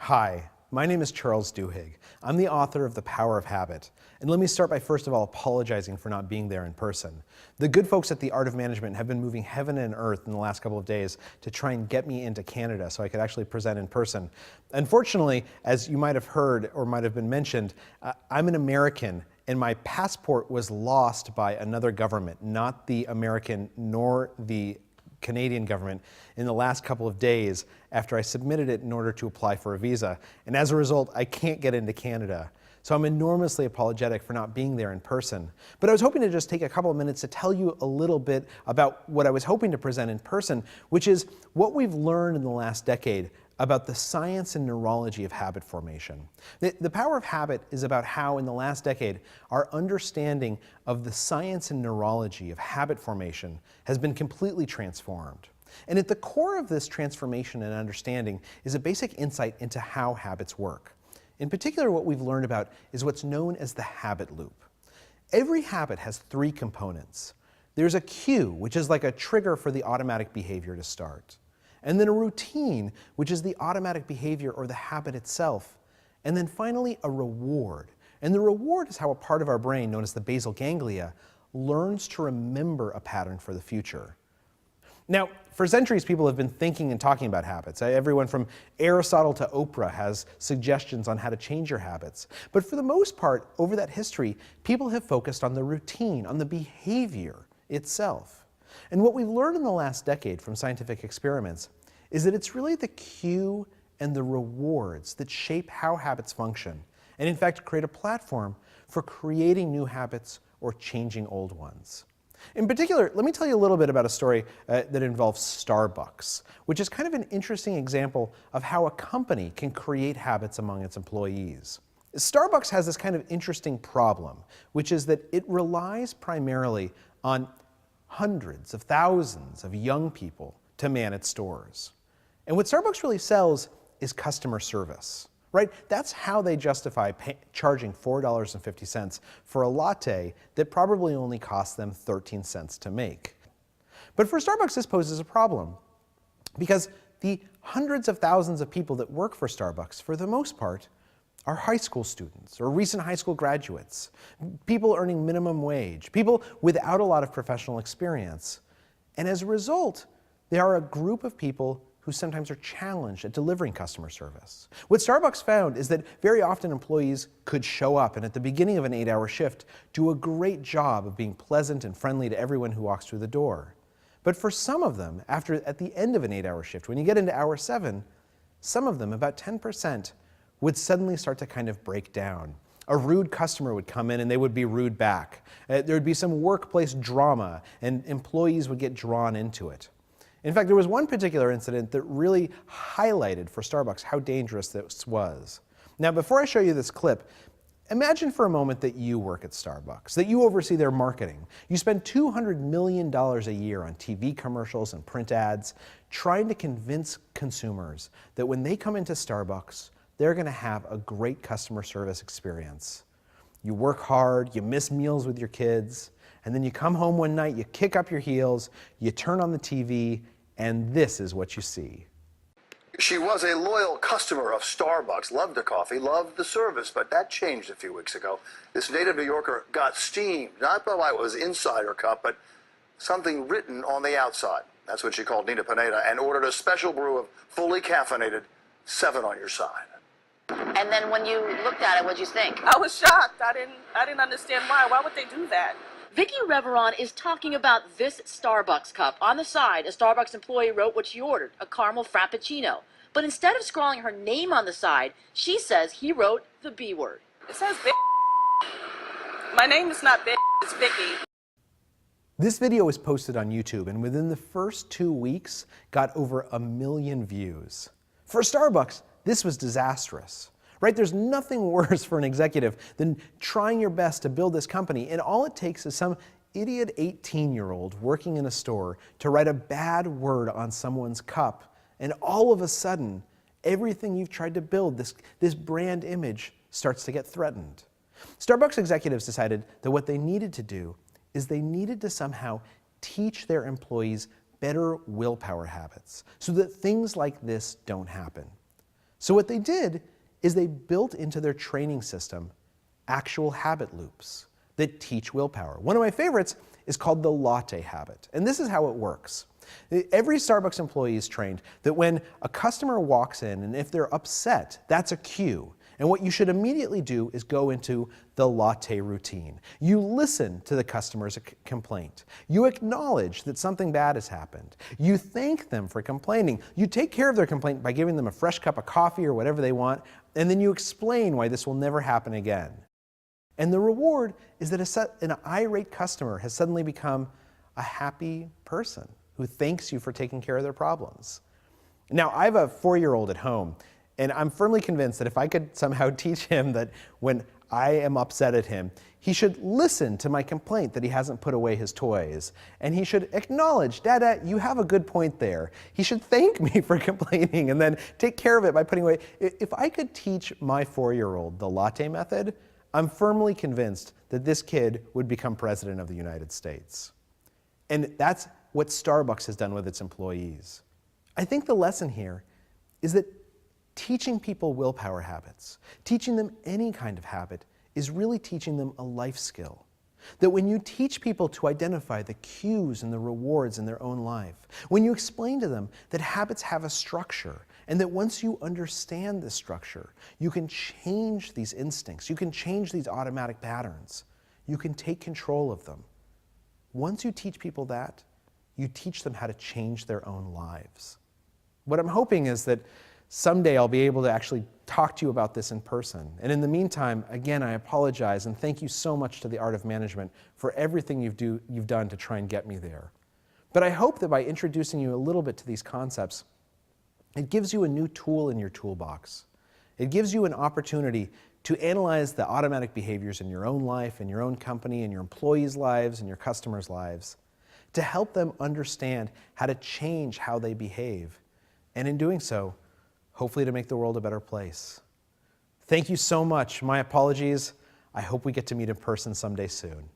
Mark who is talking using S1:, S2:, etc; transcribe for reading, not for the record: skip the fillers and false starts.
S1: Hi, my name is Charles Duhigg. I'm the author of The Power of Habit. And let me start by first of all apologizing for not being there in person. The good folks at The Art of Management have been moving heaven and earth in the last couple of days to try and get me into Canada so I could actually present in person. Unfortunately, as you might have heard or might have been mentioned, I'm an American and my passport was lost by another government, not the American nor the Canadian government, in the last couple of days after I submitted it in order to apply for a visa. And as a result, I can't get into Canada. So I'm enormously apologetic for not being there in person. But I was hoping to just take a couple of minutes to tell you a little bit about what I was hoping to present in person, which is what we've learned in the last decade about the science and neurology of habit formation. The Power of Habit is about how in the last decade our understanding of the science and neurology of habit formation has been completely transformed. And at the core of this transformation and understanding is a basic insight into how habits work. In particular, what we've learned about is what's known as the habit loop. Every habit has three components. There's a cue, which is like a trigger for the automatic behavior to start. And then a routine, which is the automatic behavior or the habit itself. And then finally, a reward. And the reward is how a part of our brain, known as the basal ganglia, learns to remember a pattern for the future. Now, for centuries, people have been thinking and talking about habits. Everyone from Aristotle to Oprah has suggestions on how to change your habits. But for the most part, over that history, people have focused on the routine, on the behavior itself. And what we've learned in the last decade from scientific experiments is that it's really the cue and the rewards that shape how habits function, and in fact create a platform for creating new habits or changing old ones. In particular, let me tell you a little bit about a story that involves Starbucks, which is kind of an interesting example of how a company can create habits among its employees. Starbucks has this kind of interesting problem, which is that it relies primarily on hundreds of thousands of young people to man its stores. And what Starbucks really sells is customer service, right? That's how they justify charging $4.50 for a latte that probably only costs them 13 cents to make. But for Starbucks, this poses a problem because the hundreds of thousands of people that work for Starbucks, for the most part, are high school students or recent high school graduates, people earning minimum wage, people without a lot of professional experience. And as a result, they are a group of people who sometimes are challenged at delivering customer service. What Starbucks found is that very often employees could show up and at the beginning of an 8-hour shift do a great job of being pleasant and friendly to everyone who walks through the door. But for some of them, at the end of an 8-hour shift, when you get into hour 7, some of them, about 10%, would suddenly start to kind of break down. A rude customer would come in and they would be rude back. There would be some workplace drama and employees would get drawn into it. In fact, there was one particular incident that really highlighted for Starbucks how dangerous this was. Now, before I show you this clip, imagine for a moment that you work at Starbucks, that you oversee their marketing. You spend $200 million a year on TV commercials and print ads, trying to convince consumers that when they come into Starbucks, they're going to have a great customer service experience. You work hard, you miss meals with your kids, and then you come home one night, you kick up your heels, you turn on the TV, and this is what you see.
S2: She was a loyal customer of Starbucks, loved the coffee, loved the service, but that changed a few weeks ago. This native New Yorker got steamed, not by what was inside her cup, but something written on the outside. That's what she called Nina Pineda, and ordered a special brew of fully caffeinated 7 on your side.
S3: And then when you looked at it, what'd you think?
S4: I was shocked. I didn't understand why. Why would they do that?
S3: Vicky Reveron is talking about this Starbucks cup. On the side, a Starbucks employee wrote what she ordered, a caramel frappuccino. But instead of scrawling her name on the side, she says he wrote the B word.
S4: It says Vicky. My name is not Vicky, it's Vicky.
S1: This video was posted on YouTube and within the first 2 weeks got over 1 million views. For Starbucks, this was disastrous, right? There's nothing worse for an executive than trying your best to build this company, and all it takes is some idiot 18-year-old working in a store to write a bad word on someone's cup, and all of a sudden, everything you've tried to build, this brand image, starts to get threatened. Starbucks executives decided that what they needed to do is they needed to somehow teach their employees better willpower habits so that things like this don't happen. So what they did is they built into their training system actual habit loops that teach willpower. One of my favorites is called the latte habit. And this is how it works. Every Starbucks employee is trained that when a customer walks in and if they're upset, that's a cue. And what you should immediately do is go into the latte routine. You listen to the customer's complaint. You acknowledge that something bad has happened. You thank them for complaining. You take care of their complaint by giving them a fresh cup of coffee or whatever they want, and then you explain why this will never happen again. And the reward is that an irate customer has suddenly become a happy person who thanks you for taking care of their problems. Now, I have a 4-year-old at home, and I'm firmly convinced that if I could somehow teach him that when I am upset at him, he should listen to my complaint that he hasn't put away his toys. And he should acknowledge, Dada, you have a good point there. He should thank me for complaining and then take care of it by putting away. If I could teach my 4-year-old the latte method, I'm firmly convinced that this kid would become president of the United States. And that's what Starbucks has done with its employees. I think the lesson here is that teaching people willpower habits, teaching them any kind of habit, is really teaching them a life skill. That when you teach people to identify the cues and the rewards in their own life, when you explain to them that habits have a structure, and that once you understand this structure, you can change these instincts, you can change these automatic patterns, you can take control of them. Once you teach people that, you teach them how to change their own lives. What I'm hoping is that someday I'll be able to actually talk to you about this in person. And in the meantime, again, I apologize and thank you so much to the Art of Management for everything you've done to try and get me there. But I hope that by introducing you a little bit to these concepts, it gives you a new tool in your toolbox. It gives you an opportunity to analyze the automatic behaviors in your own life, in your own company, in your employees' lives, and your customers' lives, to help them understand how to change how they behave. And in doing so, hopefully to make the world a better place. Thank you so much. My apologies. I hope we get to meet in person someday soon.